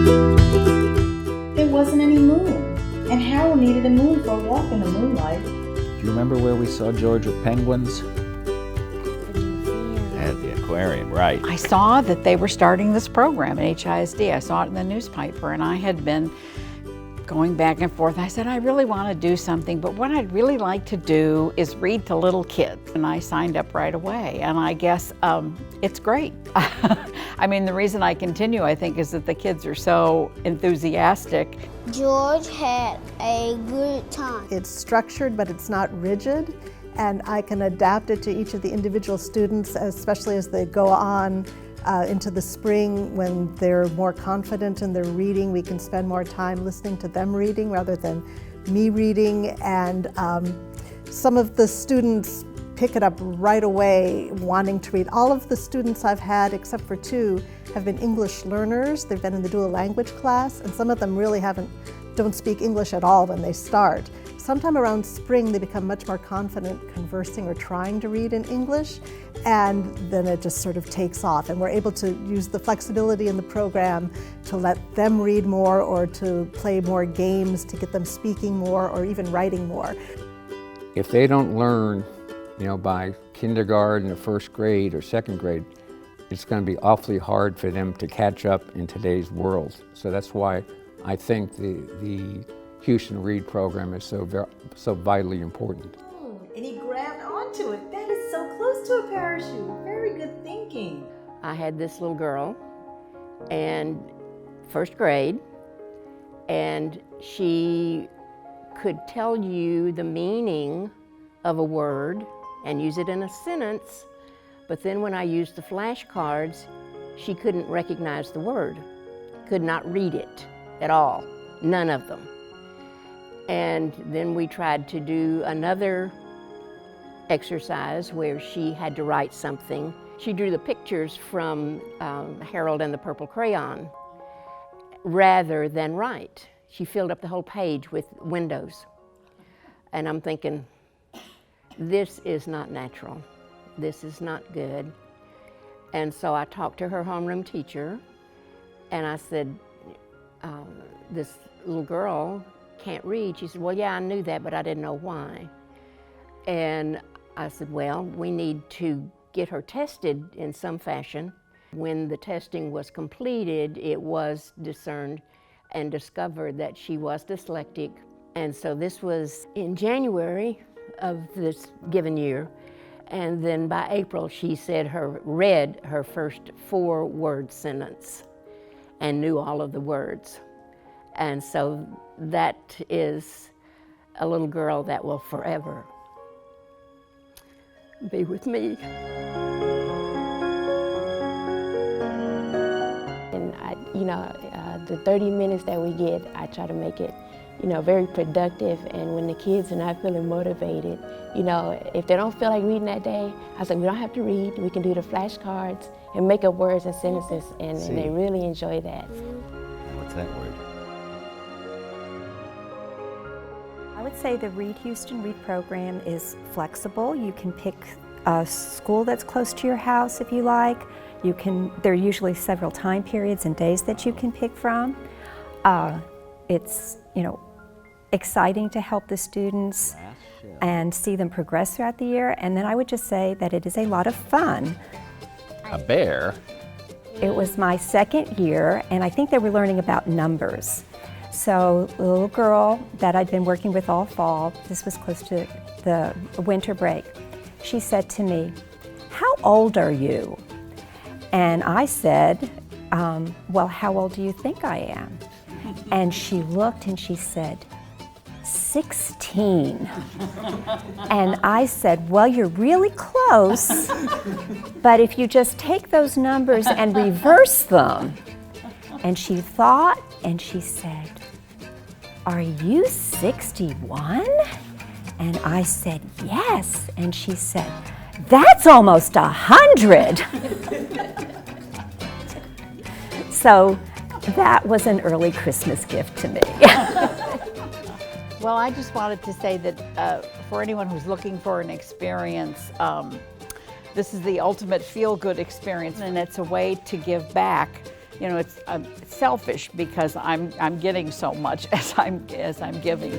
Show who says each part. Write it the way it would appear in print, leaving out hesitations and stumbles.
Speaker 1: There wasn't any moon, and Harold needed a moon for a walk in the moonlight.
Speaker 2: Do you remember where we saw Georgia penguins? At the aquarium, right.
Speaker 3: I saw that they were starting this program at HISD. I saw it in the newspaper, and I had been going back and forth. I said, I really want to do something, but what I'd really like to do is read to little kids. And I signed up right away, and I guess it's great. I mean, the reason I continue, I think, is that the kids are so enthusiastic.
Speaker 4: George had a good time.
Speaker 5: It's structured, but it's not rigid, and I can adapt it to each of the individual students, especially as they go on into the spring when they're more confident in their reading. We can spend more time listening to them reading rather than me reading, and some of the students pick it up right away wanting to read. All of the students I've had, except for 2, have been English learners. They've been in the dual language class, and some of them really don't speak English at all when they start. Sometime around spring, they become much more confident conversing or trying to read in English, and then it just sort of takes off. And we're able to use the flexibility in the program to let them read more or to play more games to get them speaking more or even writing more.
Speaker 6: If they don't learn, by kindergarten or first grade or second grade, it's going to be awfully hard for them to catch up in today's world. So that's why I think the Houston Read program is so vitally important.
Speaker 1: And he grabbed onto it. That is so close to a parachute. Very good thinking.
Speaker 7: I had this little girl, and first grade, and she could tell you the meaning of a word and use it in a sentence, but then when I used the flashcards, she couldn't recognize the word, could not read it at all, none of them. And then we tried to do another exercise where she had to write something. She drew the pictures from Harold and the Purple Crayon rather than write. She filled up the whole page with windows. And I'm thinking, this is not natural. This is not good. And so I talked to her homeroom teacher, and I said, this little girl can't read. She said, well, yeah, I knew that, but I didn't know why. And I said, well, we need to get her tested in some fashion. When the testing was completed, it was discerned and discovered that she was dyslexic. And so this was in January of this given year. And then by April, she read her first 4-word sentence and knew all of the words. And so that is a little girl that will forever be with me. And the 30 minutes that we get, I try to make it, very productive. And when the kids are not feeling motivated, if they don't feel like reading that day, I say, we don't have to read. We can do the flashcards and make up words and sentences, and they really enjoy that.
Speaker 2: What's that word?
Speaker 8: I would say the Read Houston Read program is flexible. You can pick a school that's close to your house if you like. There are usually several time periods and days that you can pick from. It's exciting to help the students and see them progress throughout the year. And then I would just say that it is a lot of fun.
Speaker 2: A bear?
Speaker 8: It was my second year, and I think they were learning about numbers. So the little girl that I'd been working with all fall, this was close to the winter break, she said to me, "How old are you?" And I said, well, how old do you think I am? And she looked and she said, 16. And I said, well, you're really close, but if you just take those numbers and reverse them. And she thought and she said, are you 61? And I said, yes. And she said, that's almost 100. So that was an early Christmas gift to me.
Speaker 3: Well, I just wanted to say that for anyone who's looking for an experience, this is the ultimate feel-good experience, and it's a way to give back you know, it's selfish because I'm getting so much as I'm giving.